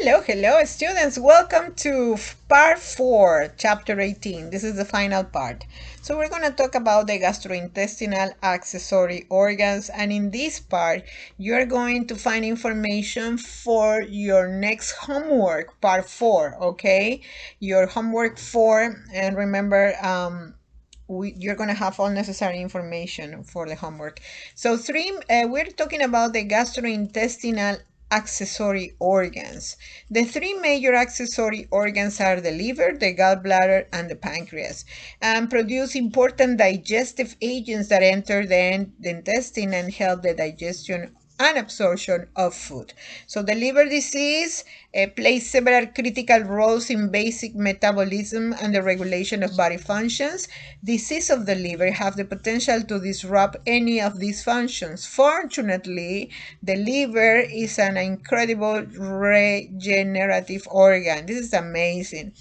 Hello, students. Welcome to part 4, chapter 18. This is the final part. So we're going to talk about the gastrointestinal accessory organs. And in this part, you're going to find information for your next homework, part 4, okay? Your homework 4. And remember, you're going to have all necessary information for the homework. So we're talking about the gastrointestinal accessory organs. The three major accessory organs are the liver, the gallbladder, and the pancreas, and produce important digestive agents that enter the intestine and help the digestion and absorption of food. So the liver disease plays several critical roles in basic metabolism and the regulation of body functions. Disease of the liver have the potential to disrupt any of these functions. Fortunately, the liver is an incredible regenerative organ. This is amazing.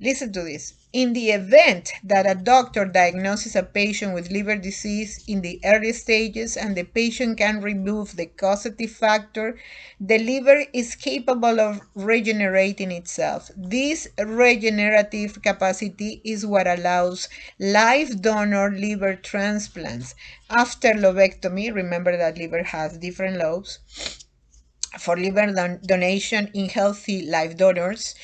Listen to this. In the event that a doctor diagnoses a patient with liver disease in the early stages and the patient can remove the causative factor, the liver is capable of regenerating itself. This regenerative capacity is what allows live donor liver transplants. After lobectomy, remember that liver has different lobes, for liver donation in healthy live donors,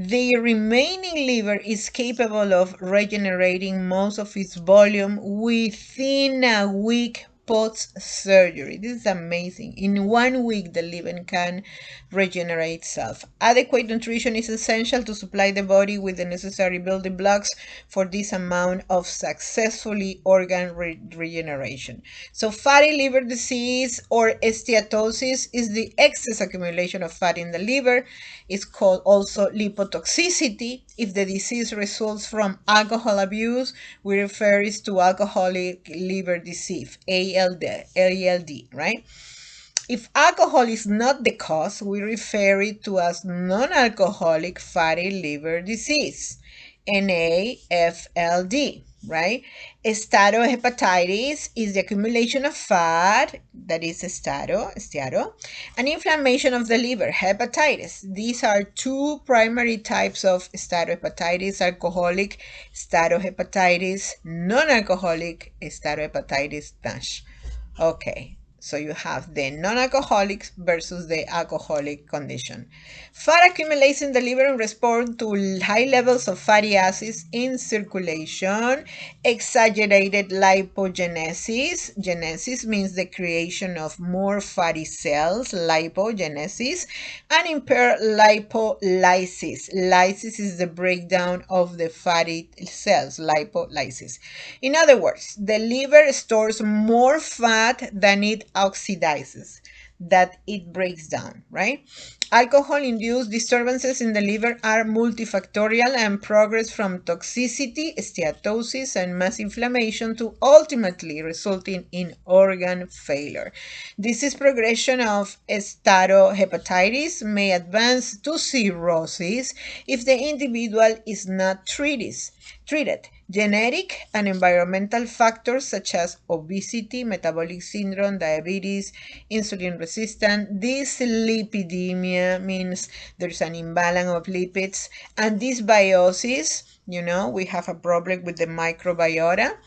the remaining liver is capable of regenerating most of its volume within a week post-surgery. This is amazing. In 1 week, the liver can regenerate itself. Adequate nutrition is essential to supply the body with the necessary building blocks for this amount of successfully organ regeneration. So fatty liver disease or steatosis is the excess accumulation of fat in the liver. It's called also lipotoxicity. If the disease results from alcohol abuse, we refer it to alcoholic liver disease, ALD, right? If alcohol is not the cause, we refer it to as non-alcoholic fatty liver disease, NAFLD, right? Steatohepatitis is the accumulation of fat, that is steato, and inflammation of the liver, hepatitis. These are two primary types of steatohepatitis: alcoholic steatohepatitis, non-alcoholic steatohepatitis, NASH. Okay. So you have the non-alcoholic versus the alcoholic condition. Fat accumulates in the liver in response to high levels of fatty acids in circulation. Exaggerated lipogenesis. Genesis means the creation of more fatty cells, lipogenesis, and impaired lipolysis. Lysis is the breakdown of the fatty cells, lipolysis. In other words, the liver stores more fat than it oxidizes, that it breaks down, right? Alcohol-induced disturbances in the liver are multifactorial and progress from toxicity, steatosis, and mass inflammation to ultimately resulting in organ failure. Disease progression of steatohepatitis may advance to cirrhosis if the individual is not treated. Genetic and environmental factors such as obesity, metabolic syndrome, diabetes, insulin resistance, dyslipidemia means there's an imbalance of lipids, and dysbiosis, we have a problem with the microbiota,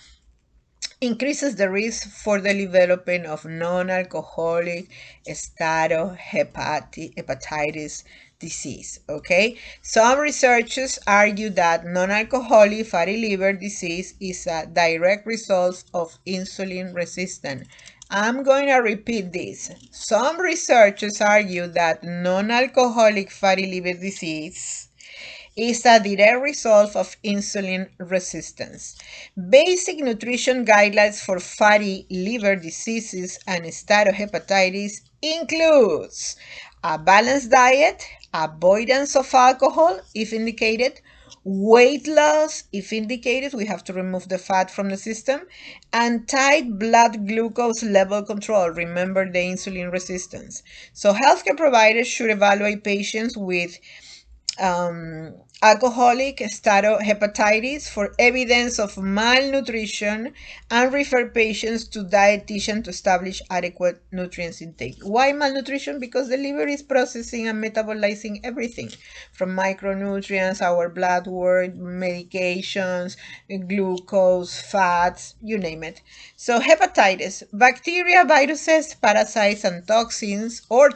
increases the risk for the development of non-alcoholic steatohepatitis disease, okay? Some researchers argue that non-alcoholic fatty liver disease is a direct result of insulin resistance. I'm going to repeat this. Some researchers argue that non-alcoholic fatty liver disease is a direct result of insulin resistance. Basic nutrition guidelines for fatty liver diseases and steatohepatitis includes a balanced diet, avoidance of alcohol if indicated, weight loss if indicated, we have to remove the fat from the system, and tight blood glucose level control. Remember the insulin resistance. So healthcare providers should evaluate patients with alcoholic steatohepatitis for evidence of malnutrition and refer patients to dietitian to establish adequate nutrients intake. Why malnutrition? Because the liver is processing and metabolizing everything from micronutrients, our blood work, medications, glucose, fats, you name it. So hepatitis, bacteria, viruses, parasites, and toxins, for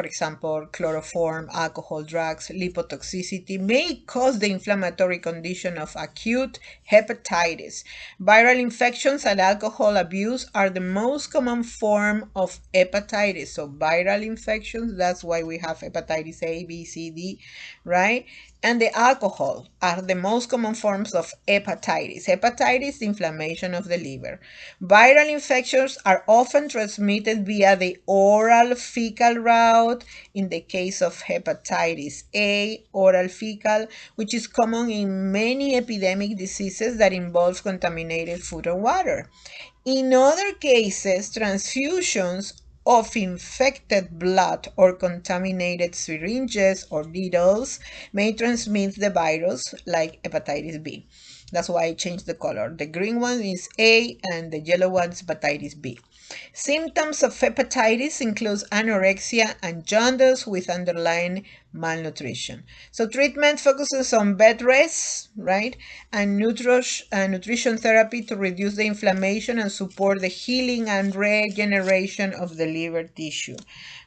example, chloroform, alcohol, drugs, lipotoxicity, may cause the inflammatory condition of acute hepatitis. Viral infections and alcohol abuse are the most common form of hepatitis. So viral infections, that's why we have hepatitis A, B, C, D, right? And the alcohol are the most common forms of hepatitis. Hepatitis, inflammation of the liver. Viral infections are often transmitted via the oral fecal route. In the case of hepatitis A, oral fecal, which is common in many epidemic diseases that involve contaminated food or water. In other cases, transfusions of infected blood or contaminated syringes or needles may transmit the virus, like hepatitis B. That's why I changed the color. The green one is A and the yellow one is hepatitis B. Symptoms of hepatitis include anorexia and jaundice with underlying malnutrition. So treatment focuses on bed rest, right, and nutrition therapy to reduce the inflammation and support the healing and regeneration of the liver tissue.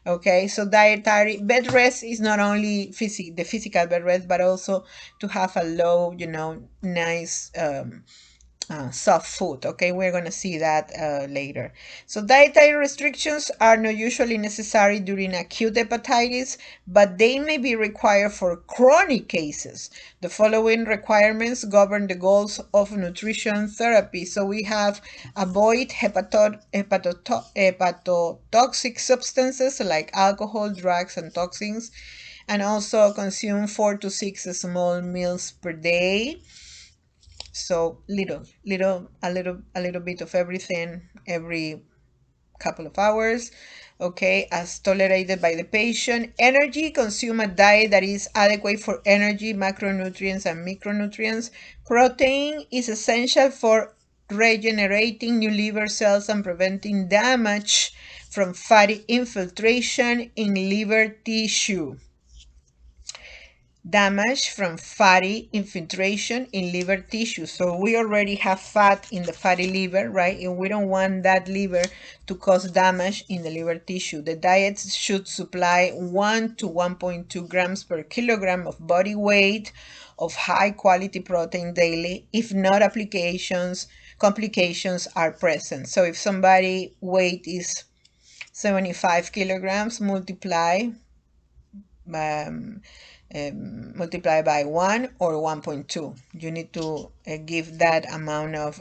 Okay, so dietary bed rest is not only the physical bed rest, but also to have a low, nice soft food. Okay, we're going to see that later. So dietary restrictions are not usually necessary during acute hepatitis, but they may be required for chronic cases. The following requirements govern the goals of nutrition therapy. So we have avoid hepatotoxic substances like alcohol, drugs, and toxins, and also consume 4 to 6 small meals per day. So a little bit of everything every couple of hours, okay, as tolerated by the patient. Energy, consume a diet that is adequate for energy, macronutrients, and micronutrients. Protein is essential for regenerating new liver cells and preventing damage from fatty infiltration in liver tissue. Damage from fatty infiltration in liver tissue. So we already have fat in the fatty liver, right? And we don't want that liver to cause damage in the liver tissue. The diet should supply 1 to 1.2 grams per kilogram of body weight of high quality protein daily. If not, complications are present. So if somebody weight is 75 kilograms, multiply by 1 or 1.2. You need to give that amount of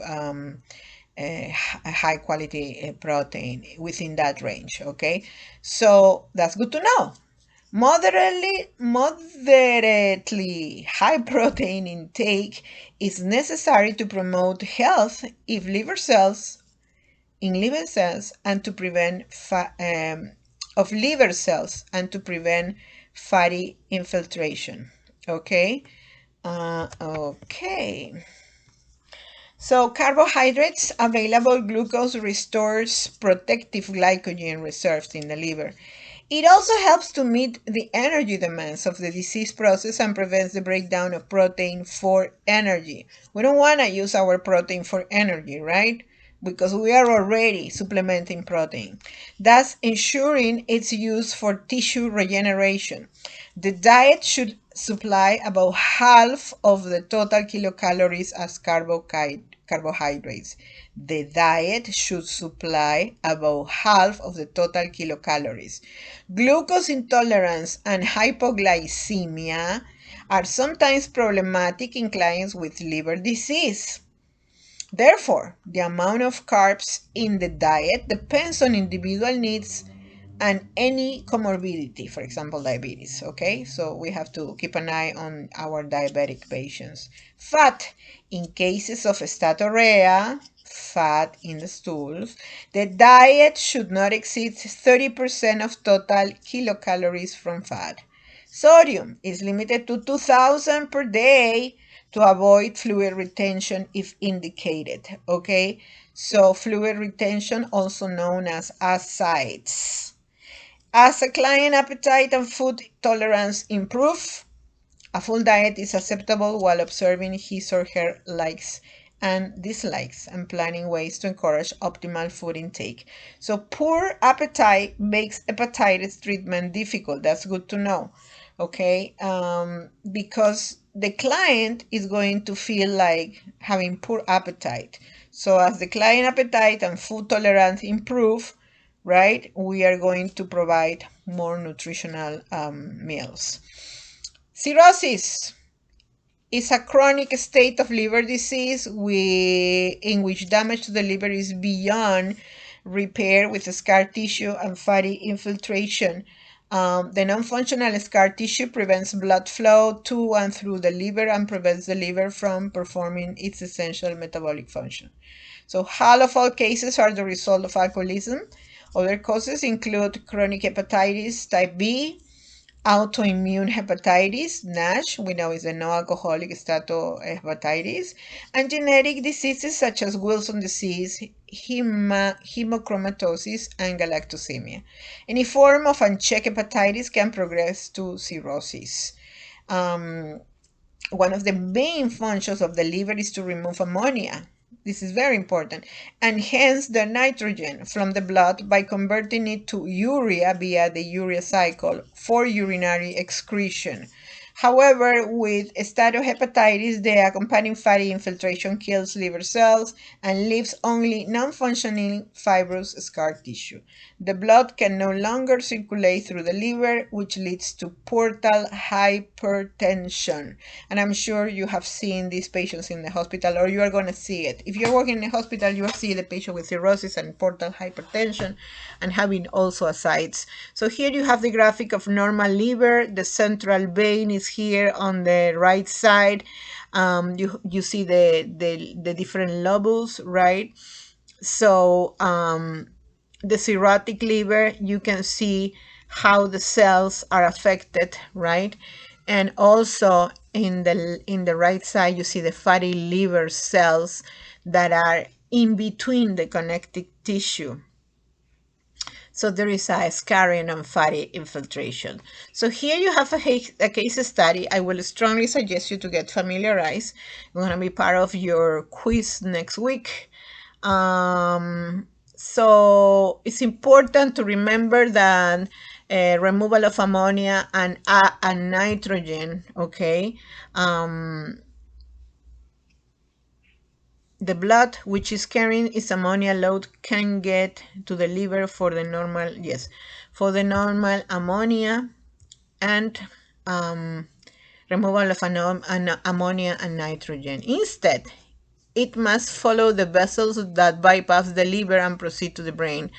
high quality protein within that range, okay? So that's good to know. Moderately high protein intake is necessary to promote health in liver cells and to prevent liver cells and to prevent fatty infiltration. Okay. Okay. So carbohydrates, available glucose restores protective glycogen reserves in the liver. It also helps to meet the energy demands of the disease process and prevents the breakdown of protein for energy. We don't want to use our protein for energy, right? Because we are already supplementing protein, thus ensuring its use for tissue regeneration. The diet should supply about half of the total kilocalories as carbohydrates. The diet should supply about half of the total kilocalories. Glucose intolerance and hypoglycemia are sometimes problematic in clients with liver disease. Therefore, the amount of carbs in the diet depends on individual needs and any comorbidity, for example, diabetes, okay? So we have to keep an eye on our diabetic patients. Fat, in cases of steatorrhea, fat in the stools, the diet should not exceed 30% of total kilocalories from fat. Sodium is limited to 2000 per day to avoid fluid retention if indicated, okay? So fluid retention, also known as ascites. As a client appetite and food tolerance improve, a full diet is acceptable while observing his or her likes and dislikes and planning ways to encourage optimal food intake. So poor appetite makes hepatitis treatment difficult. That's good to know, okay? Because the client is going to feel like having poor appetite. So as the client appetite and food tolerance improve, right, we are going to provide more nutritional meals. Cirrhosis is a chronic state of liver disease in which damage to the liver is beyond repair with scar tissue and fatty infiltration. The non-functional scar tissue prevents blood flow to and through the liver and prevents the liver from performing its essential metabolic function. So half of all cases are the result of alcoholism. Other causes include chronic hepatitis type B, autoimmune hepatitis, NASH, we know is a no-alcoholic steatohepatitis, and genetic diseases such as Wilson disease, hemochromatosis, and galactosemia. Any form of unchecked hepatitis can progress to cirrhosis. One of the main functions of the liver is to remove ammonia. This is very important, and hence the nitrogen from the blood by converting it to urea via the urea cycle for urinary excretion. However, with steatohepatitis, the accompanying fatty infiltration kills liver cells and leaves only non-functioning fibrous scar tissue. The blood can no longer circulate through the liver, which leads to portal hypertension. And I'm sure you have seen these patients in the hospital, or you are going to see it. If you're working in the hospital, you will see the patient with cirrhosis and portal hypertension and having also ascites. So here you have the graphic of normal liver. The central vein is here on the right side. You see the different lobules, right? So the cirrhotic liver, you can see how the cells are affected, right? And also in the right side, you see the fatty liver cells that are in between the connective tissue. So there is a scarring and fatty infiltration. So here you have a case study. I will strongly suggest you to get familiarized. I'm going to be part of your quiz next week. So it's important to remember that removal of ammonia and nitrogen, okay? The blood which is carrying its ammonia load can get to the liver for the normal, for the normal ammonia and removal of ammonia and nitrogen. Instead, it must follow the vessels that bypass the liver and proceed to the brain,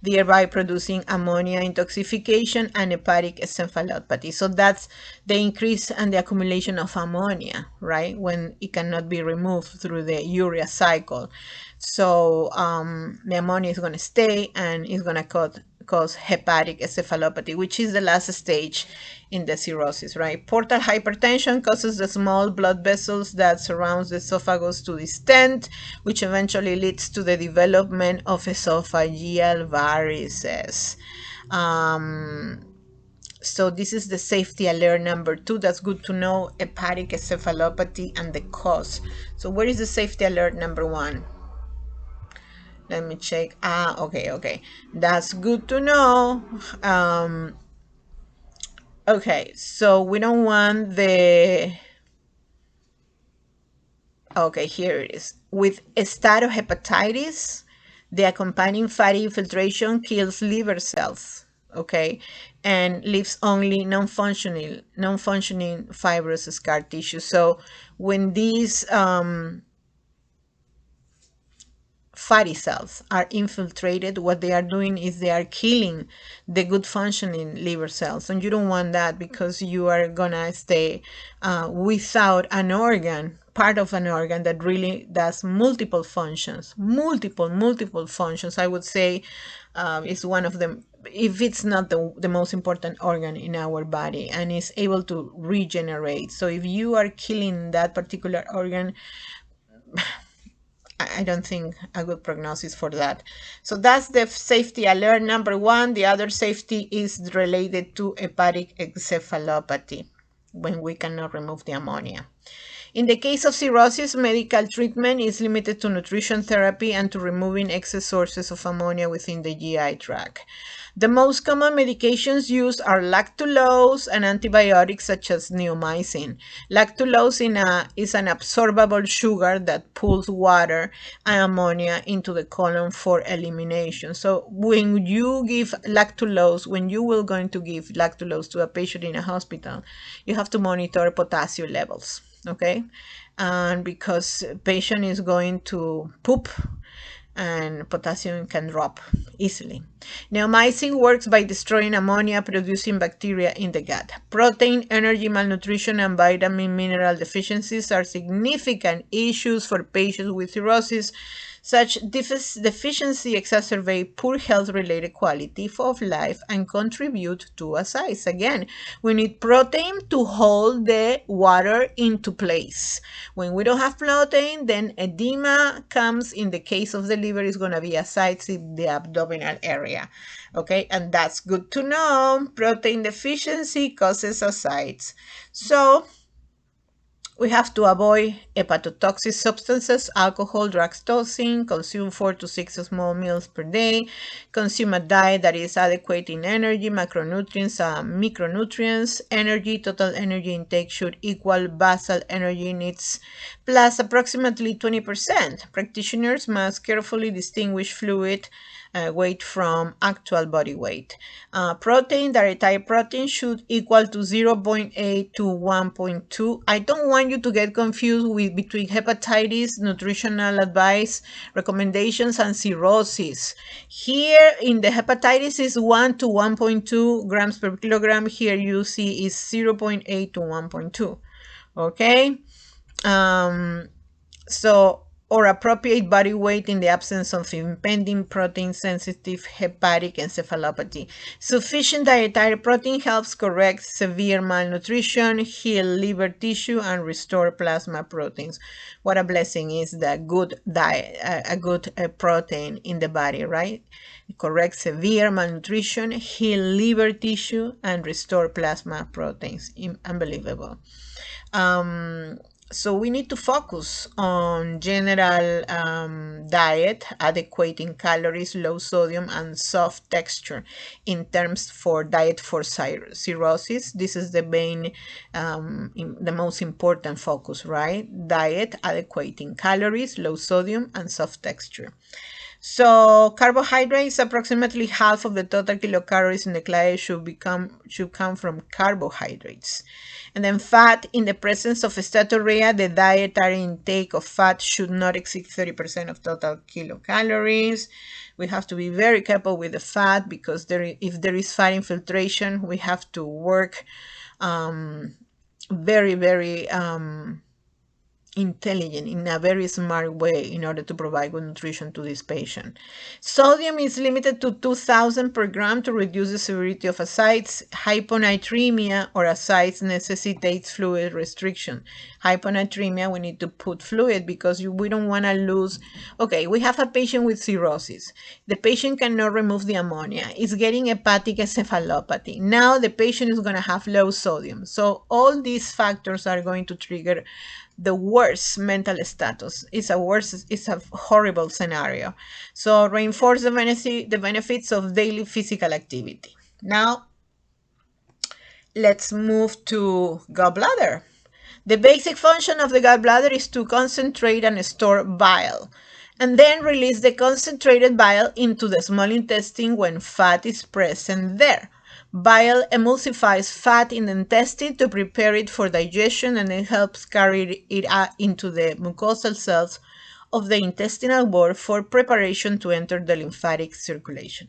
thereby producing ammonia intoxication and hepatic encephalopathy. So that's the increase and the accumulation of ammonia, right? When it cannot be removed through the urea cycle. So the ammonia is going to stay and it's going to cause hepatic encephalopathy, which is the last stage in the cirrhosis, right? Portal hypertension causes the small blood vessels that surrounds the esophagus to distend, which eventually leads to the development of esophageal varices. So this is the safety alert number 2. That's good to know, hepatic encephalopathy and the cause. So where is the safety alert number 1? Let me check. Okay. That's good to know. Okay, so we don't want the... Okay, here it is. With steatohepatitis, the accompanying fatty infiltration kills liver cells, okay, and leaves only non-functioning fibrous scar tissue. So when these fatty cells are infiltrated, what they are doing is they are killing the good functioning liver cells, and you don't want that because you are gonna stay without an organ, part of an organ that really does multiple functions, multiple functions. I would say is one of the if it's not the most important organ in our body and is able to regenerate. So if you are killing that particular organ, I don't think a good prognosis for that. So that's the safety alert number one. The other safety is related to hepatic encephalopathy, when we cannot remove the ammonia. In the case of cirrhosis, medical treatment is limited to nutrition therapy and to removing excess sources of ammonia within the GI tract. The most common medications used are lactulose and antibiotics such as neomycin. Lactulose is an absorbable sugar that pulls water and ammonia into the colon for elimination. So when you give lactulose, when you will going to give lactulose to a patient in a hospital, you have to monitor potassium levels, okay? And because patient is going to poop, and potassium can drop easily. Neomycin works by destroying ammonia-producing bacteria in the gut. Protein, energy malnutrition, and vitamin mineral deficiencies are significant issues for patients with cirrhosis. Such deficiency exacerbate poor health-related quality of life and contribute to ascites. Again, we need protein to hold the water into place. When we don't have protein, then edema comes. In the case of the liver, it's going to be ascites in the abdominal area. Okay, and that's good to know. Protein deficiency causes ascites. So we have to avoid hepatotoxic substances, alcohol, drugs, toxin, consume 4 to 6 small meals per day, consume a diet that is adequate in energy, macronutrients, micronutrients. Energy, total energy intake should equal basal energy needs plus approximately 20%. Practitioners must carefully distinguish fluid weight from actual body weight. Protein, dietary protein should equal to 0.8 to 1.2. I don't want you to get confused with between hepatitis, nutritional advice, recommendations, and cirrhosis. Here in the hepatitis is 1 to 1.2 grams per kilogram. Here you see is 0.8 to 1.2. Okay? Or appropriate body weight in the absence of impending protein-sensitive hepatic encephalopathy. Sufficient dietary protein helps correct severe malnutrition, heal liver tissue, and restore plasma proteins. What a blessing is the good diet, a good protein in the body, right? Correct severe malnutrition, heal liver tissue, and restore plasma proteins. Unbelievable. So we need to focus on general diet, adequate in calories, low sodium, and soft texture in terms for diet for cirrhosis. This is the main, the most important focus, right? Diet, adequate in calories, low sodium, and soft texture. So carbohydrates, approximately half of the total kilocalories in the diet should come from carbohydrates. And then fat, in the presence of steatorrhea, the dietary intake of fat should not exceed 30% of total kilocalories. We have to be very careful with the fat because if there is fat infiltration, we have to work very, very intelligent, in a very smart way in order to provide good nutrition to this patient. Sodium is limited to 2,000 per gram to reduce the severity of ascites. Hyponatremia or ascites necessitates fluid restriction. Hyponatremia, we need to put fluid because we don't want to lose. Okay, we have a patient with cirrhosis. The patient cannot remove the ammonia. It's getting hepatic encephalopathy. Now the patient is going to have low sodium. So all these factors are going to trigger the worst mental status. It's a horrible scenario. So reinforce the benefits of daily physical activity. Now, let's move to gallbladder. The basic function of the gallbladder is to concentrate and store bile, and then release the concentrated bile into the small intestine when fat is present there. Bile emulsifies fat in the intestine to prepare it for digestion, and it helps carry it into the mucosal cells of the intestinal wall for preparation to enter the lymphatic circulation.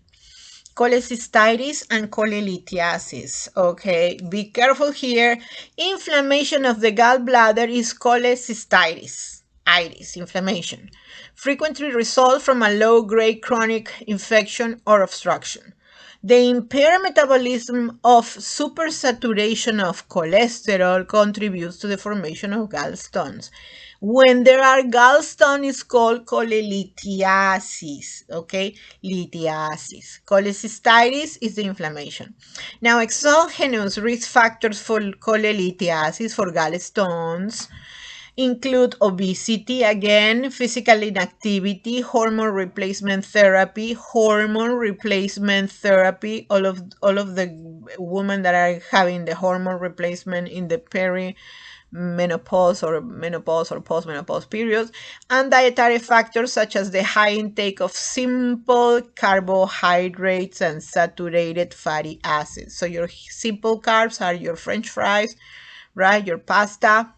Cholecystitis and cholelithiasis. Okay, be careful here. Inflammation of the gallbladder is cholecystitis. Itis, inflammation. Frequently result from a low-grade chronic infection or obstruction. The impaired metabolism of supersaturation of cholesterol contributes to the formation of gallstones. When there are gallstones, it's called cholelithiasis, okay? Lithiasis. Cholecystitis is the inflammation. Now, exogenous risk factors for cholelithiasis, for gallstones, include obesity, again, physical inactivity, hormone replacement therapy, all of the women that are having the hormone replacement in the menopause or postmenopause periods, and dietary factors such as the high intake of simple carbohydrates and saturated fatty acids. So your simple carbs are your French fries, right? Your pasta.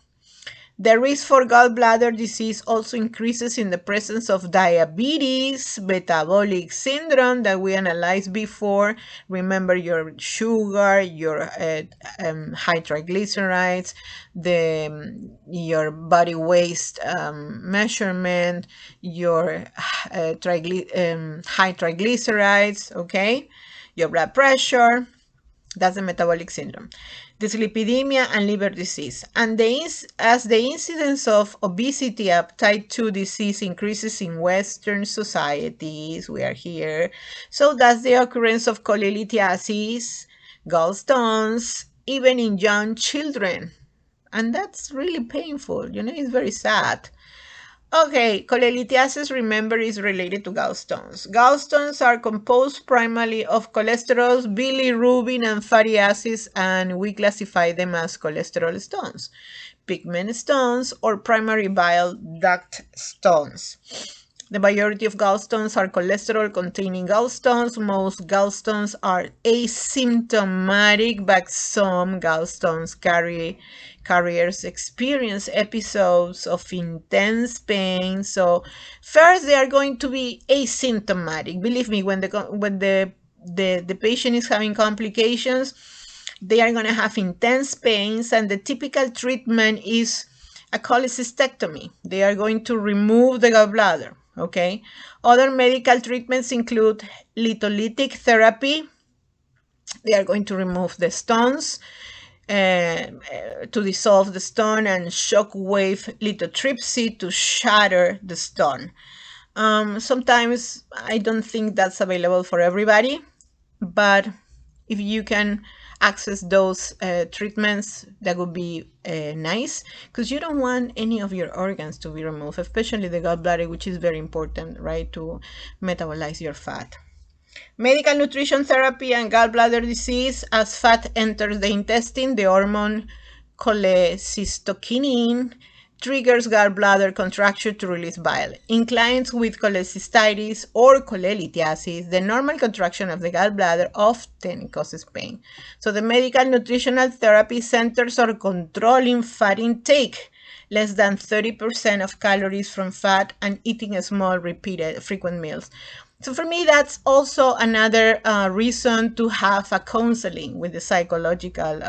The risk for gallbladder disease also increases in the presence of diabetes, metabolic syndrome that we analyzed before. Remember your sugar, your high triglycerides, your body weight measurement, your high triglycerides, okay? Your blood pressure. That's the metabolic syndrome. Dyslipidemia and liver disease. And as the incidence of obesity type 2 disease increases in Western societies, we are here, so does the occurrence of cholelithiasis, gallstones, even in young children. And that's really painful. It's very sad. Okay, cholelithiasis, remember, is related to gallstones. Gallstones are composed primarily of cholesterols, bilirubin, and fatty acids, and we classify them as cholesterol stones, pigment stones, or primary bile duct stones. The majority of gallstones are cholesterol-containing gallstones. Most gallstones are asymptomatic, but some gallstones carriers experience episodes of intense pain. So first, they are going to be asymptomatic. Believe me, when the patient is having complications, they are going to have intense pains, and the typical treatment is a cholecystectomy. They are going to remove the gallbladder. Okay. Other medical treatments include litholytic therapy. They are going to remove the stones to dissolve the stone, and shockwave lithotripsy to shatter the stone. Sometimes I don't think that's available for everybody, but if you can access those treatments, that would be nice, because you don't want any of your organs to be removed, especially the gallbladder, which is very important, right, to metabolize your fat. Medical nutrition therapy and gallbladder disease. As fat enters the intestine, the hormone cholecystokinin triggers gallbladder contraction to release bile. In clients with cholecystitis or cholelithiasis, the normal contraction of the gallbladder often causes pain. So the medical nutritional therapy centers on controlling fat intake, less than 30% of calories from fat, and eating small, repeated, frequent meals. So for me, that's also another reason to have a counseling with the psychological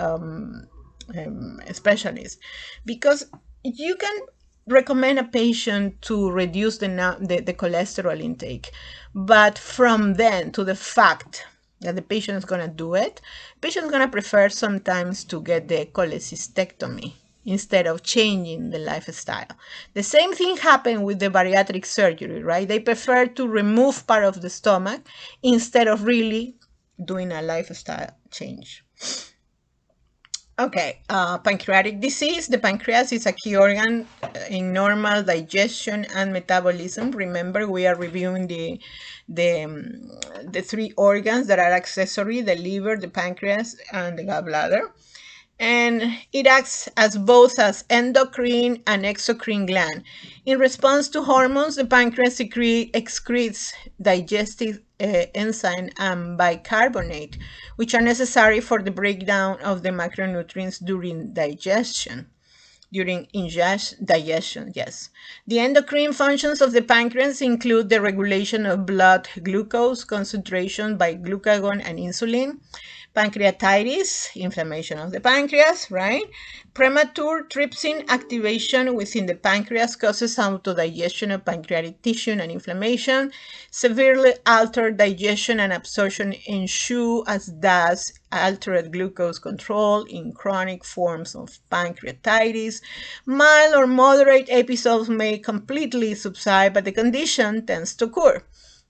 specialist, because you can recommend a patient to reduce the cholesterol intake, but from then to the fact that the patient is going to do it, the patient is going to prefer sometimes to get the cholecystectomy instead of changing the lifestyle. The same thing happened with the bariatric surgery, right? They prefer to remove part of the stomach instead of really doing a lifestyle change. Okay, pancreatic disease. The pancreas is a key organ in normal digestion and metabolism. Remember, we are reviewing the three organs that are accessory: the liver, the pancreas, and the gallbladder. And it acts as both as endocrine and exocrine gland. In response to hormones, the pancreas excretes digestive enzyme and bicarbonate, which are necessary for the breakdown of the macronutrients during digestion. Digestion, yes. The endocrine functions of the pancreas include the regulation of blood glucose concentration by glucagon and insulin, Pancreatitis, inflammation of the pancreas, right? Premature trypsin activation within the pancreas causes autodigestion of pancreatic tissue and inflammation. Severely altered digestion and absorption ensue, as does altered glucose control in chronic forms of pancreatitis. Mild or moderate episodes may completely subside, but the condition tends to occur,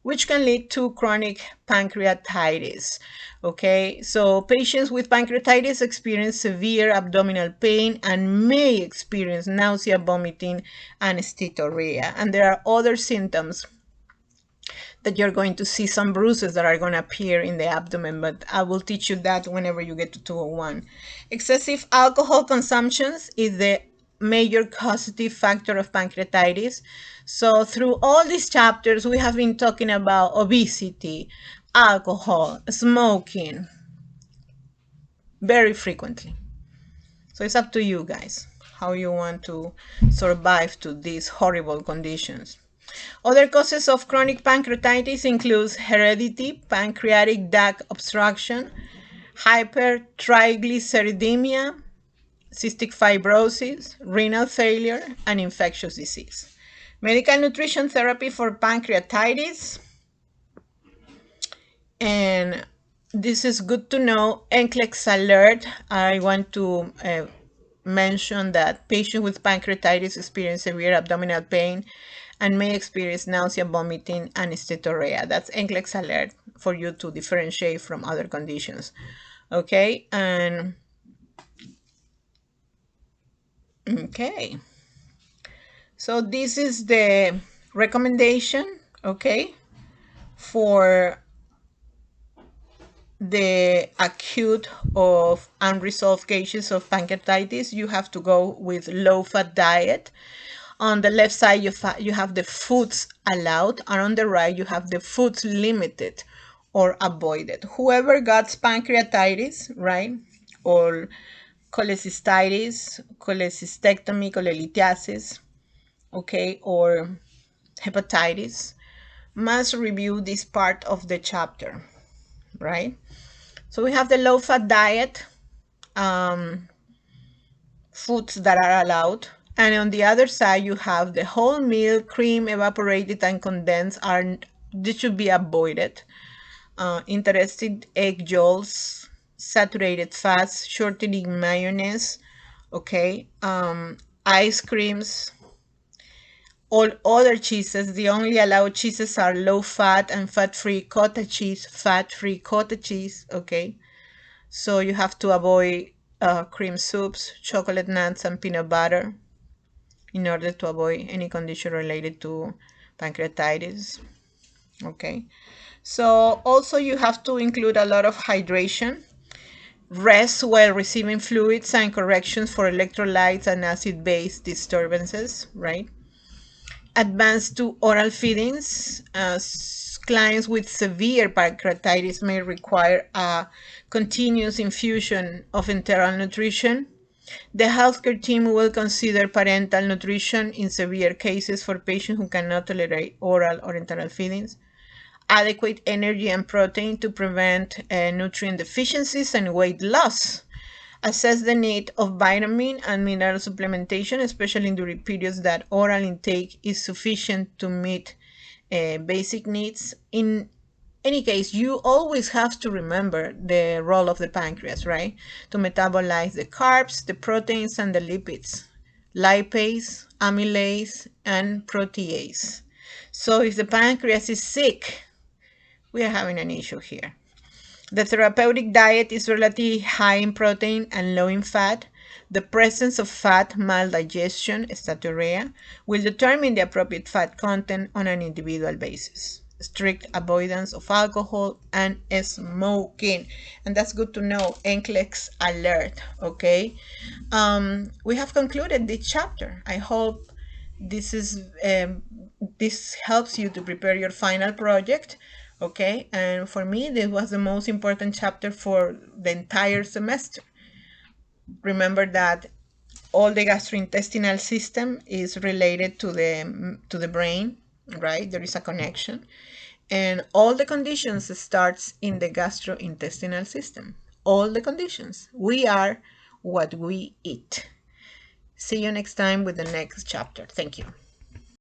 which can lead to chronic pancreatitis. Okay, so patients with pancreatitis experience severe abdominal pain and may experience nausea, vomiting, and steatorrhea. And there are other symptoms that you're going to see, some bruises that are going to appear in the abdomen, but I will teach you that whenever you get to 201. Excessive alcohol consumption is the major causative factor of pancreatitis. So through all these chapters, we have been talking about obesity, alcohol, smoking, very frequently. So it's up to you guys how you want to survive to these horrible conditions. Other causes of chronic pancreatitis include heredity, pancreatic duct obstruction, hypertriglyceridemia, cystic fibrosis, renal failure, and infectious disease. Medical nutrition therapy for pancreatitis. And this is good to know. NCLEX alert. I want to mention that patients with pancreatitis experience severe abdominal pain and may experience nausea, vomiting, and steatorrhea. That's NCLEX alert for you to differentiate from other conditions. Okay, and okay. So this is the recommendation, okay, for the acute of unresolved cases of pancreatitis. You have to go with low-fat diet. On the left side, you have the foods allowed, and on the right, you have the foods limited or avoided. Whoever got pancreatitis, right, or cholecystitis, cholecystectomy, cholelithiasis, okay, or hepatitis, must review this part of the chapter, right? So we have the low-fat diet, foods that are allowed. And on the other side, you have the whole meal, cream, evaporated, and condensed. This should be avoided. Interested egg yolks, saturated fats, shortening mayonnaise, okay, ice creams, all other cheeses. The only allowed cheeses are low-fat and fat-free cottage cheese, okay. So you have to avoid cream soups, chocolate nuts, and peanut butter in order to avoid any condition related to pancreatitis, okay. So also you have to include a lot of hydration, rest while receiving fluids, and corrections for electrolytes and acid-base disturbances, right? Advanced to oral feedings. Clients with severe pancreatitis may require a continuous infusion of enteral nutrition. The healthcare team will consider parenteral nutrition in severe cases for patients who cannot tolerate oral or enteral feedings. Adequate energy and protein to prevent nutrient deficiencies and weight loss. Assess the need of vitamin and mineral supplementation, especially during periods that oral intake is sufficient to meet basic needs. In any case, you always have to remember the role of the pancreas, right? To metabolize the carbs, the proteins, and the lipids, lipase, amylase, and protease. So if the pancreas is sick, we are having an issue here. The therapeutic diet is relatively high in protein and low in fat. The presence of fat, mild digestion, steatorrhea, will determine the appropriate fat content on an individual basis. Strict avoidance of alcohol and smoking. And that's good to know. NCLEX alert, okay? We have concluded this chapter. I hope this helps you to prepare your final project. Okay, and for me, this was the most important chapter for the entire semester. Remember that all the gastrointestinal system is related to the brain, right? There is a connection, and all the conditions starts in the gastrointestinal system. all the conditions. We are what we eat. See you next time with the next chapter. Thank you.